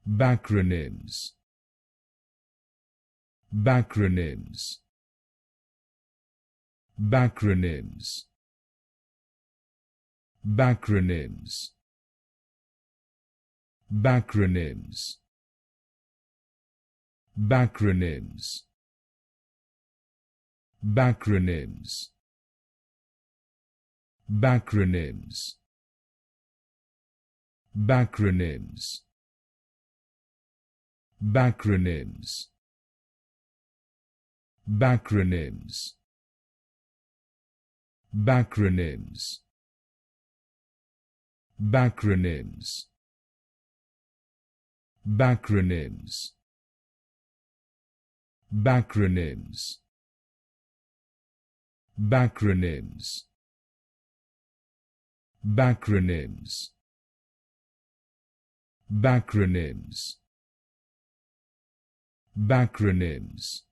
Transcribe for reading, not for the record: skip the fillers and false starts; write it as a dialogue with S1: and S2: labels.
S1: Backronyms. Backronyms. Backronyms. Backronyms. Backronyms. Backronyms. Backronyms. Backronyms. Backronyms. Backronyms. Backronyms. Backronyms. Backronyms. Backronyms. Backronyms. Backronyms. Backronyms. Backronyms. Backronyms.